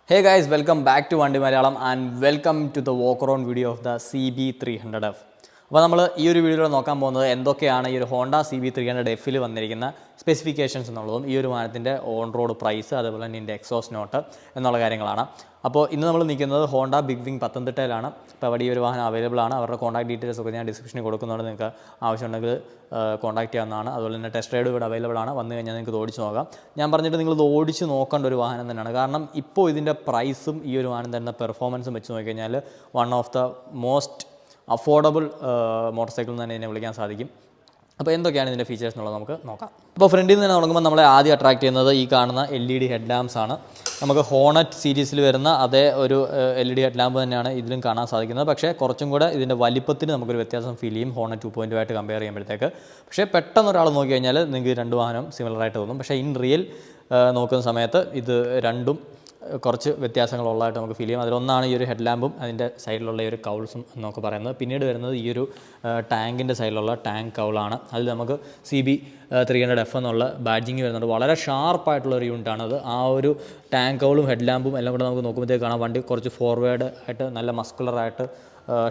Hey guys, welcome back to Vandi Malayalam and welcome to the walk around video of the CB300F. അപ്പോൾ നമ്മൾ ഈ ഒരു വീഡിയോയിൽ നോക്കാൻ പോകുന്നത് എന്തൊക്കെയാണ് ഈ ഒരു ഹോണ്ട CB300Fൽ വന്നിരിക്കുന്ന സ്പെസിഫിക്കേഷൻസ് എന്നുള്ളതും ഈ ഒരു വാഹനത്തിൻ്റെ ഓൺ റോഡ് പ്രൈസ് അതുപോലെ തന്നെ ഇതിൻ്റെ എക്സോസ്റ്റ് നോട്ട് എന്നുള്ള കാര്യങ്ങളാണ്. അപ്പോൾ ഇന്ന് നമ്മൾ നിൽക്കുന്നത് ഹോണ്ട ബിഗ് വിങ് പത്തനംതിട്ടയിലാണ്. അപ്പോൾ അവിടെ ഈ ഒരു വാഹനം അവൈലബിൾ ആണ്. അവരുടെ കോൺടാക്ട് ഡീറ്റെയിൽസ് ഒക്കെ ഞാൻ ഡിസ്ക്രിപ്ഷനിൽ കൊടുക്കുന്നുണ്ട്. നിങ്ങൾക്ക് ആവശ്യമുണ്ടെങ്കിൽ കോൺടാക്ട് ചെയ്യാവുന്നതാണ്. അതുപോലെ തന്നെ ടെസ്റ്റ് റൈഡ് ഇവിടെ അവൈലബിൾ ആണ്. വന്നു കഴിഞ്ഞാൽ നിങ്ങൾക്ക് ഇത് ഓടിച്ച് നോക്കാം. ഞാൻ പറഞ്ഞിട്ട് നിങ്ങളിത് ഓടിച്ച് നോക്കേണ്ട ഒരു വാഹനം തന്നെയാണ്. കാരണം ഇപ്പോൾ ഇതിൻ്റെ പ്രൈസും ഈ ഒരു വാഹനം തരുന്ന പെർഫോമൻസും വെച്ച് നോക്കിക്കഴിഞ്ഞാൽ one of the most affordable motor cycle എന്ന് തന്നെ ഇതിനെ വിളിക്കാൻ സാധിക്കും. അപ്പോൾ എന്തൊക്കെയാണ് ഇതിൻ്റെ ഫീച്ചേഴ്സ് എന്നുള്ളത് നമുക്ക് നോക്കാം. അപ്പോൾ ഫ്രണ്ടിൽ നിന്ന് തുടങ്ങുമ്പോൾ നമ്മളെ ആദ്യം അട്രാക്ട് ചെയ്യുന്നത് ഈ കാണുന്ന LED ഹെഡ് ലാംപ്സ് ആണ്. നമുക്ക് ഹോണറ്റ് സീരീസിൽ വരുന്ന അതേ ഒരു LED ഹെഡ് ലാമ്പ് തന്നെയാണ് ഇതിലും കാണാൻ സാധിക്കുന്നത്. പക്ഷേ കുറച്ചും കൂടെ ഇതിൻ്റെ വലിപ്പത്തിന് നമുക്കൊരു വ്യത്യാസം ഫീൽ ചെയ്യും ഹോണറ്റ് 2.0 ആയിട്ട് കമ്പയർ ചെയ്യുമ്പോഴത്തേക്ക്. പക്ഷേ പെട്ടെന്ന് ഒരാൾ നോക്കി കഴിഞ്ഞാൽ നിങ്ങൾക്ക് രണ്ട് വാഹനം സിമിലറായിട്ട് തോന്നും. പക്ഷേ ഇൻ റിയൽ നോക്കുന്ന സമയത്ത് ഇത് രണ്ടും കുറച്ച് വ്യത്യാസങ്ങളുള്ളതായിട്ട് നമുക്ക് ഫീൽ ചെയ്യും. അതിലൊന്നാണ് ഈ ഒരു ഹെഡ് ലാമ്പും അതിൻ്റെ സൈഡിലുള്ള ഈ ഒരു കൗൾസും എന്നൊക്കെ പറയുന്നത്. പിന്നീട് വരുന്നത് ഈ ഒരു ടാങ്കിൻ്റെ സൈഡിലുള്ള ടാങ്ക് കൗളാണ്. അതിൽ നമുക്ക് CB300F എന്നുള്ള ബാഡ്ജിങ് വരുന്നുണ്ട്. വളരെ ഷാർപ്പായിട്ടുള്ള ഒരു യൂണിറ്റാണത്. ആ ഒരു ടാങ്ക് കൗളും ഹെഡ് ലാമ്പും എല്ലാം കൂടെ നമുക്ക് നോക്കുമ്പോഴത്തേക്ക് കാണാം വണ്ടി കുറച്ച് ഫോർവേഡ് ആയിട്ട് നല്ല മസ്കുലറായിട്ട്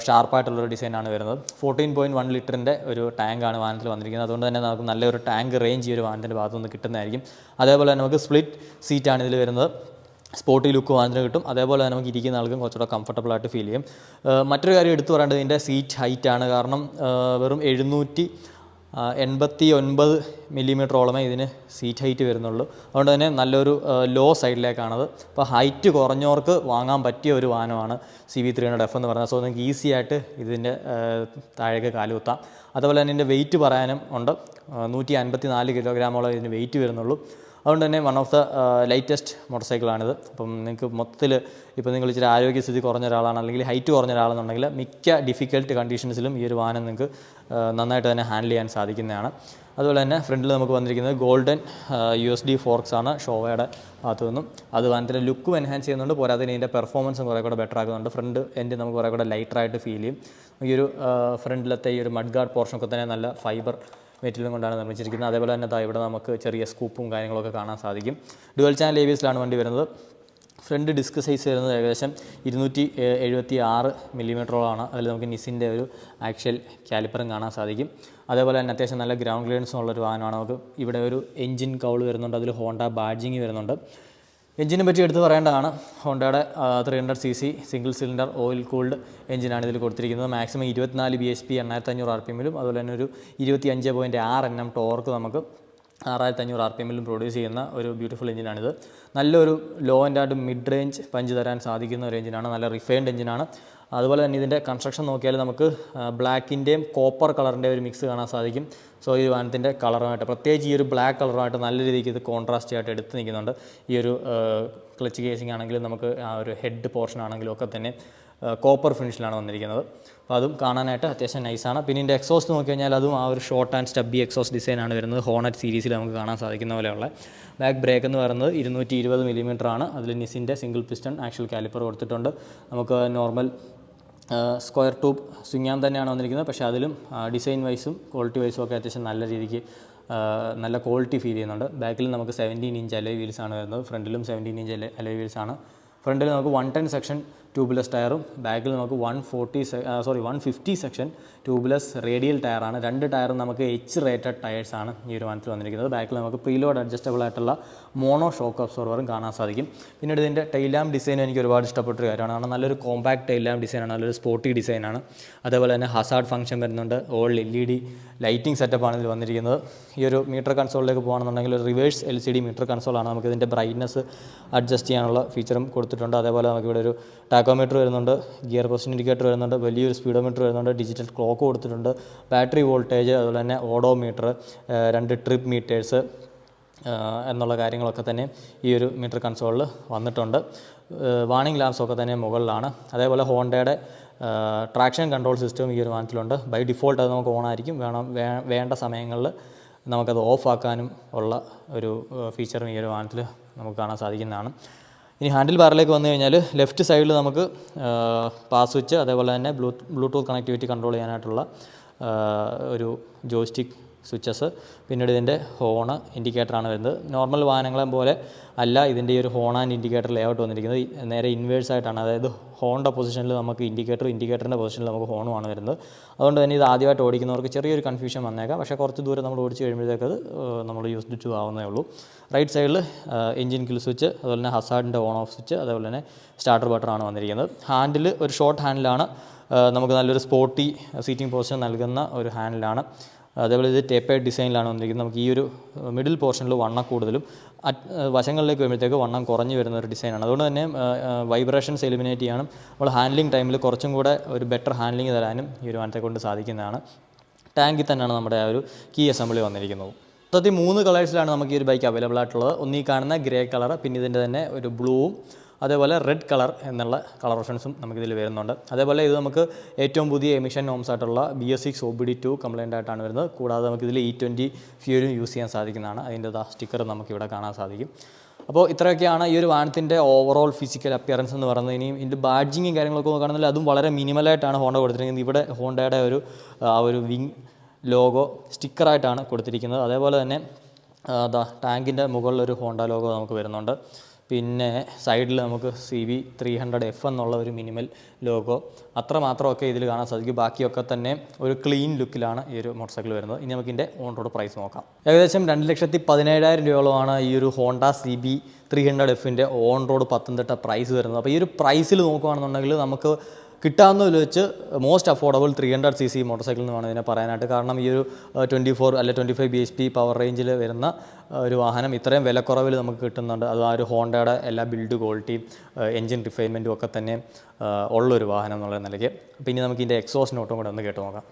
ഷാർപ്പായിട്ടുള്ളൊരു ഡിസൈനാണ് വരുന്നത്. 14.1 ലിറ്ററിൻ്റെ ഒരു ടാങ്കാണ് വാഹനത്തിൽ വന്നിരിക്കുന്നത്. അതുകൊണ്ട് തന്നെ നമുക്ക് നല്ലൊരു ടാങ്ക് റേഞ്ച് ഈ ഒരു വാഹനത്തിൻ്റെ ഭാഗത്തുനിന്ന് കിട്ടുന്നതായിരിക്കും. അതേപോലെ തന്നെ നമുക്ക് സ്പ്ലിറ്റ് സീറ്റാണ് ഇതിൽ വരുന്നത്. സ്പോർട്ടി ലുക്ക് വാഹനത്തിന് കിട്ടും. അതേപോലെ തന്നെ നമുക്ക് ഇരിക്കുന്ന ആൾക്കും കുറച്ചുകൂടെ കംഫർട്ടബിളായിട്ട് ഫീൽ ചെയ്യും. മറ്റൊരു കാര്യം എടുത്തു പറയേണ്ടത് ഇതിൻ്റെ സീറ്റ് ഹൈറ്റാണ്. കാരണം വെറും 789 മില്ലിമീറ്ററോളമേ ഇതിന് സീറ്റ് ഹൈറ്റ് വരുന്നുള്ളൂ. അതുകൊണ്ട് തന്നെ നല്ലൊരു ലോ സൈഡിലേക്കാണത്. അപ്പോൾ ഹൈറ്റ് കുറഞ്ഞവർക്ക് വാങ്ങാൻ പറ്റിയ ഒരു വാഹനമാണ് CB300F എന്ന് പറയുന്നത്. സോ നിങ്ങൾക്ക് ഈസി ആയിട്ട് ഇതിൻ്റെ താഴേക്ക് കാലുകുത്താം. അതുപോലെ തന്നെ ഇതിൻ്റെ വെയിറ്റ് പറയാനും ഉണ്ട്. 154 കിലോഗ്രാമോളം ഇതിന് വെയിറ്റ് വരുന്നുള്ളൂ. അതുകൊണ്ട് തന്നെ one of the lightest motor സൈക്കിളാണിത്. അപ്പം നിങ്ങൾക്ക് മൊത്തത്തിൽ ഇപ്പോൾ നിങ്ങൾ ഇച്ചിരി ആരോഗ്യസ്ഥിതി കുറഞ്ഞ ഒരാളാണ് അല്ലെങ്കിൽ ഹൈറ്റ് കുറഞ്ഞ ഒരാളെന്നുണ്ടെങ്കിൽ മിക്ക ഡിഫിക്കൽട്ട് കണ്ടീഷൻസിലും ഈ ഒരു വാഹനം നിങ്ങൾക്ക് നന്നായിട്ട് തന്നെ ഹാൻഡിൽ ചെയ്യാൻ സാധിക്കുന്നതാണ്. അതുപോലെ തന്നെ ഫ്രണ്ടിൽ നമുക്ക് വന്നിരിക്കുന്നത് ഗോൾഡൻ USD ഫോർക്സ് ആണ് ഷോവയുടെ ഭാഗത്തു നിന്നും. അത് വാഹനത്തിൻ്റെ ലുക്കും എൻഹാൻസ് ചെയ്യുന്നുണ്ട്. പോരാതെ ഇതിൻ്റെ പെർഫോമൻസും കുറേ കൂടെ ബെറ്റർ ആക്കുന്നുണ്ട്. ഫ്രണ്ട് എൻഡ് നമുക്ക് കുറേ കൂടെ ലൈറ്ററായിട്ട് ഫീൽ ചെയ്യും. ഈ ഒരു ഫ്രണ്ടിലത്തെ ഈ ഒരു മഡ് ഗാർഡ് പോർഷനൊക്കെ തന്നെ നല്ല ഫൈബർ മെറ്റീരിയലും കൊണ്ടാണ് നിർമ്മിച്ചിരിക്കുന്നത്. അതേപോലെ തന്നെ ഇവിടെ നമുക്ക് ചെറിയ സ്കൂപ്പും കാര്യങ്ങളൊക്കെ കാണാൻ സാധിക്കും. ഡുവൽ ചാനൽ ABSലാണ് വണ്ടി വരുന്നത്. ഫ്രണ്ട് ഡിസ്ക് സൈസ് വരുന്നത് ഏകദേശം 276 മില്ലിമീറ്ററോളമാണ്. അതിൽ നമുക്ക് നിസിൻ്റെ ഒരു ആക്ച്വൽ കാലിപ്പറും കാണാൻ സാധിക്കും. അതേപോലെ തന്നെ അത്യാവശ്യം നല്ല ഗ്രൗണ്ട് ക്ലിയറൻസും ഉള്ളൊരു വാഹനമാണ്. നമുക്ക് ഇവിടെ ഒരു എഞ്ചിൻ കൗൾ വരുന്നുണ്ട്. അതിൽ ഹോണ്ട ബാഡ്ജിങ് വരുന്നുണ്ട്. എഞ്ചിനെ പറ്റി എടുത്ത് പറയേണ്ടതാണ്. ഹോണ്ടയുടെ 300cc single cylinder oil cooled എഞ്ചിനാണ് ഇതിൽ കൊടുത്തിരിക്കുന്നത്. മാക്സിമം 24 bhp 8500 RPMലും അതുപോലെ തന്നെ ഒരു 25.6 Nm ടോർക്ക് നമുക്ക് 6500 RPMലും പ്രൊഡ്യൂസ് ചെയ്യുന്ന ഒരു ബ്യൂട്ടിഫുൾ എഞ്ചിനാണിത്. നല്ലൊരു law and mid range punch തരാൻ സാധിക്കുന്ന ഒരു എഞ്ചിനാണ്. നല്ല റിഫൈൻഡ് എഞ്ചിനാണ്. അതുപോലെ തന്നെ ഇതിൻ്റെ കൺസ്ട്രക്ഷൻ നോക്കിയാൽ നമുക്ക് ബ്ലാക്കിൻ്റെയും കോപ്പർ കളറിൻ്റെ ഒരു മിക്സ് കാണാൻ സാധിക്കും. സോ ഈ വാഹനത്തിൻ്റെ കളറുമായിട്ട് പ്രത്യേകിച്ച് ഈ ഒരു ബ്ലാക്ക് കളറുമായിട്ട് നല്ല രീതിക്ക് ഇത് കോൺട്രാസ്റ്റ് ആയിട്ട് എടുത്ത് നിൽക്കുന്നുണ്ട്. ഈ ഒരു ക്ലച്ച് കേസിംഗ് ആണെങ്കിലും നമുക്ക് ആ ഒരു ഹെഡ് പോർഷൻ ആണെങ്കിലും ഒക്കെ തന്നെ കോപ്പർ ഫിനിഷിലാണ് വന്നിരിക്കുന്നത്. അപ്പോൾ അതും കാണാനായിട്ട് അത്യാവശ്യം നൈസാണ്. പിന്നെ ഇതിൻ്റെ എക്സോസ്റ്റ് നോക്കി കഴിഞ്ഞാൽ അതും ആ ഒരു ഷോർട്ട് ആൻഡ് സ്റ്റബ്ബി എക്സോസ്റ്റ് ഡിസൈനാണ് വരുന്നത്. ഹോണറ്റ് സീരീസിൽ നമുക്ക് കാണാൻ സാധിക്കുന്ന പോലെയുള്ള ബാക്ക് ബ്രേക്ക് എന്ന് പറയുന്നത് 220 മില്ലിമീറ്ററാണ്. അതിൽ നിസിൻ്റെ സിംഗിൾ പിസ്റ്റൺ ആക്ച്വൽ കാലിപ്പർ കൊടുത്തിട്ടുണ്ട്. നമുക്ക് നോർമൽ സ്ക്വയർ ട്യൂബ് സ്വിങ്ങാൻ തന്നെയാണ് വന്നിരിക്കുന്നത്. പക്ഷേ അതിലും ഡിസൈൻ വൈസും ക്വാളിറ്റി വൈസും ഒക്കെ അത്യാവശ്യം നല്ല രീതിക്ക് നല്ല ക്വാളിറ്റി ഫീൽ ചെയ്യുന്നുണ്ട്. ബാക്കിൽ നമുക്ക് 17 ഇഞ്ച് അലോയ് വീൽസാണ് വരുന്നത്. ഫ്രണ്ടിലും 17 ഇഞ്ച് അലോയ് വീൽസാണ്. ഫ്രണ്ടിൽ നമുക്ക് 110 സെക്ഷൻ ട്യൂബ്ലെസ് ടയറും ബാക്കിൽ നമുക്ക് 150 സെക്ഷൻ ട്യൂബ്ലെസ് റേഡിയൽ ടയറാണ്. രണ്ട് ടയറും നമുക്ക് H റേറ്റഡ് ടയേഴ്സാണ് ഈ ഒരു വാഹനത്തിൽ വന്നിരിക്കുന്നത്. ബാക്കിൽ നമുക്ക് പ്രീലോഡ് അഡ്ജസ്റ്റബിൾ ആയിട്ടുള്ള മോണോ ഷോക്ക് അബ്സോർവറും കാണാൻ സാധിക്കും. പിന്നീട് ഇതിൻ്റെ ടൈൽ ലാമ്പ് ഡിസൈൻ എനിക്ക് ഒരുപാട് ഇഷ്ടപ്പെട്ടൊരു കാര്യമാണ്. കാരണം നല്ലൊരു കോമ്പാക്ട് ടൈൽ ലാമ്പ് ഡിസൈനാണ്. നല്ലൊരു സ്പോർട്ടി ഡിസൈനാണ്. അതേപോലെ തന്നെ ഹസാർഡ് ഫംഗ്ഷൻ വരുന്നുണ്ട്. ഓൾ LED ലൈറ്റിംഗ് സെറ്റപ്പാണ് ഇതിൽ വന്നിരിക്കുന്നത്. ഈ ഒരു മീറ്റർ കൺസോളിലേക്ക് പോകുകയാണെന്നുണ്ടെങ്കിൽ ഒരു റിവേഴ്സ് LCD മീറ്റർ കൺസോളാണ്. നമുക്ക് ഇതിൻ്റെ ബ്രൈറ്റ്നസ് അഡ്ജസ്റ്റ് ചെയ്യാനുള്ള ഫീച്ചറും കൊടുത്തിട്ടുണ്ട്. അതേപോലെ നമുക്കിവിടെ ഒരു ടാക്കോമീറ്റർ വരുന്നുണ്ട്. ഗിയർ പൊസിഷൻ ഇൻഡിക്കേറ്റർ വരുന്നുണ്ട്. വലിയൊരു സ്പീഡോമീറ്റർ വരുന്നുണ്ട്. ഡിജിറ്റൽ ക്ലോക്ക് കൊടുത്തിട്ടുണ്ട്. ബാറ്ററി വോൾട്ടേജ് അതുപോലെ തന്നെ ഓഡോമീറ്റർ 2 ട്രിപ്പ് മീറ്റേഴ്സ് എന്നുള്ള കാര്യങ്ങളൊക്കെ തന്നെ ഈ ഒരു മീറ്റർ കൺസോളിൽ വന്നിട്ടുണ്ട്. വാർണിംഗ് ലാംപ്സൊക്കെ തന്നെ മുകളിലാണ്. അതേപോലെ ഹോണ്ടയുടെ ട്രാക്ഷൻ കൺട്രോൾ സിസ്റ്റം ഈ ഒരു വാഹനത്തിലുണ്ട്. ബൈ ഡിഫോൾട്ട് അത് നമുക്ക് ഓണായിരിക്കും. വേണ്ട സമയങ്ങളിൽ നമുക്കത് ഓഫ് ആക്കാനും ഉള്ള ഒരു ഫീച്ചറും ഈ ഒരു വാഹനത്തിൽ നമുക്ക് കാണാൻ സാധിക്കുന്നതാണ്. ഇനി ഹാൻഡിൽ ബാറിലേക്ക് വന്നു കഴിഞ്ഞാൽ ലെഫ്റ്റ് സൈഡിൽ നമുക്ക് പാസ് സ്വിച്ച് അതേപോലെ തന്നെ ബ്ലൂടൂത്ത് കണക്ടിവിറ്റി കൺട്രോൾ ചെയ്യാനായിട്ടുള്ള ഒരു ജോയ്സ്റ്റിക്ക് സ്വിച്ചസ്, പിന്നീട് ഇതിൻ്റെ ഹോണ്, ഇൻഡിക്കേറ്ററാണ് വരുന്നത്. നോർമൽ വാഹനങ്ങളെ പോലെ അല്ല ഇതിൻ്റെ ഈ ഒരു ഹോൺ ആൻഡ് ഇൻഡിക്കേറ്റർ ലേഔട്ട് വന്നിരിക്കുന്നത്. നേരെ ഇൻവേഴ്സ് ആയിട്ടാണ്, അതായത് ഹോണിൻ്റെ പൊസിഷനിൽ നമുക്ക് ഇൻഡിക്കേറ്ററിൻ്റെ പൊസിഷനിൽ നമുക്ക് ഹോണുമാണ് വരുന്നത്. അതുകൊണ്ട് തന്നെ ഇത് ആദ്യമായിട്ട് ഓടിക്കുന്നവർക്ക് ചെറിയൊരു കൺഫ്യൂഷൻ വന്നേക്കാം. പക്ഷേ കുറച്ച് ദൂരം നമ്മൾ ഓടിച്ച് കഴിയുമ്പോഴത്തേക്ക് അത് നമ്മൾ യൂസ്ഡ് ടു ആവുന്നേ ഉള്ളൂ. റൈറ്റ് സൈഡിൽ എഞ്ചിൻ കിൽ സ്വിച്ച്, അതുപോലെ തന്നെ ഹസാർഡിൻ്റെ ഓൺ ഓഫ് സ്വിച്ച്, അതേപോലെ തന്നെ സ്റ്റാർട്ടർ ബട്ടണാണ് വന്നിരിക്കുന്നത്. ഹാൻഡിൽ ഒരു ഷോർട്ട് ഹാൻഡിലാണ്, നമുക്ക് നല്ലൊരു സ്പോർട്ടി സീറ്റിംഗ് പൊസിഷൻ നൽകുന്ന ഒരു ഹാൻഡിലാണ്. അതേപോലെ ഇത് ടേപ്പേഡ് ഡിസൈനിലാണ് വന്നിരിക്കുന്നത്. നമുക്ക് ഈ ഒരു മിഡിൽ പോർഷനിൽ വണ്ണം കൂടുതലും വശങ്ങളിലേക്ക് വരുമ്പോഴത്തേക്ക് വണ്ണം കുറഞ്ഞു വരുന്ന ഒരു ഡിസൈനാണ്. അതുകൊണ്ട് തന്നെ വൈബ്രേഷൻസ് എലിമിനേറ്റ് ചെയ്യാനും നമ്മൾ ഹാൻഡ്ലിംഗ് ടൈമിൽ കുറച്ചും കൂടെ ഒരു ബെറ്റർ ഹാൻഡ്ലിംഗ് തരാനും ഈ ഒരു വാഹനത്തെ കൊണ്ട് സാധിക്കുന്നതാണ്. ടാങ്കിൽ തന്നെയാണ് നമ്മുടെ ആ ഒരു കീ അസംബ്ലി വന്നിരിക്കുന്നത്. മൊത്തത്തിൽ 3 കളേഴ്സിലാണ് നമുക്ക് ഈ ഒരു ബൈക്ക് അവൈലബിൾ ആയിട്ടുള്ളത്. ഒന്നീ കാണുന്ന ഗ്രേ കളർ, പിന്നെ ഇതിൻ്റെ തന്നെ ഒരു ബ്ലൂവും അതേപോലെ റെഡ് കളർ എന്നുള്ള കളർ ഓപ്ഷൻസും നമുക്കിതിൽ വരുന്നുണ്ട്. അതേപോലെ ഇത് നമുക്ക് ഏറ്റവും പുതിയ എമിഷൻ നോംസ് ആയിട്ടുള്ള BS6 OBD2 കംപ്ലൈൻ്റ് ആയിട്ടാണ് വരുന്നത്. കൂടാതെ നമുക്കിതിൽ E20 ഫ്യൂലും യൂസ് ചെയ്യാൻ സാധിക്കുന്നതാണ്. അതിൻ്റെ സ്റ്റിക്കർ നമുക്കിവിടെ കാണാൻ സാധിക്കും. അപ്പോൾ ഇത്രയൊക്കെയാണ് ഈ ഒരു വാഹനത്തിൻ്റെ ഓവറോൾ ഫിസിക്കൽ അപ്പിയറൻസ് എന്ന് പറയുന്നത്. ഇനിയും ഇതിൻ്റെ ബാഡ്ജിങ്ങും കാര്യങ്ങളൊക്കെ നോക്കുകയാണെങ്കിൽ അതും വളരെ മിനിമലായിട്ടാണ് ഹോണ്ട കൊടുത്തിരിക്കുന്നത്. ഇവിടെ ഹോണ്ടയുടെ ഒരു വിങ് ലോഗോ സ്റ്റിക്കറായിട്ടാണ് കൊടുത്തിരിക്കുന്നത്. അതേപോലെ തന്നെ ടാങ്കിൻ്റെ മുകളിലൊരു ഹോണ്ട ലോഗോ നമുക്ക് വരുന്നുണ്ട്. പിന്നെ സൈഡിൽ നമുക്ക് CB300F എന്നുള്ള ഒരു മിനിമൽ ലോഗോ, അത്രമാത്രമൊക്കെ ഇതിൽ കാണാൻ സാധിക്കും. ബാക്കിയൊക്കെ തന്നെ ഒരു ക്ലീൻ ലുക്കിലാണ് ഈ ഒരു മോട്ടോർ സൈക്കിൾ വരുന്നത്. ഇനി നമുക്ക് ഇതിൻ്റെ ഓൺ റോഡ് പ്രൈസ് നോക്കാം. ഏകദേശം 2,17,000 രൂപയോളമാണ് ഈ ഒരു ഹോണ്ട CB300Fൻ്റെ ഓൺ റോഡ് പത്തനംതിട്ട പ്രൈസ് വരുന്നത്. അപ്പോൾ ഈ ഒരു പ്രൈസിൽ നോക്കുകയാണെന്നുണ്ടെങ്കിൽ നമുക്ക് കിട്ടാവുന്നതിൽ വെച്ച് most affordable 300cc motor cycle എന്ന് വേണം ഇതിനെ പറയാനായിട്ട്. കാരണം ഈ ഒരു 24 അല്ലെ 25 bhp പവർ റേഞ്ചിൽ വരുന്ന ഒരു വാഹനം ഇത്രയും വിലക്കുറവിൽ നമുക്ക് കിട്ടുന്നുണ്ട്. അത് ആ ഒരു ഹോണ്ടയുടെ എല്ലാ ബിൽഡ് ക്വാളിറ്റിയും എൻജിൻ റിഫൈൻമെൻറ്റും ഒക്കെ തന്നെ ഉള്ളൊരു വാഹനം എന്നുള്ള നിലയ്ക്ക്. പിന്നെ നമുക്ക് ഇതിൻ്റെ എക്സോസ്റ്റ് നോട്ടും കൂടെ ഒന്ന് കേട്ട് നോക്കാം.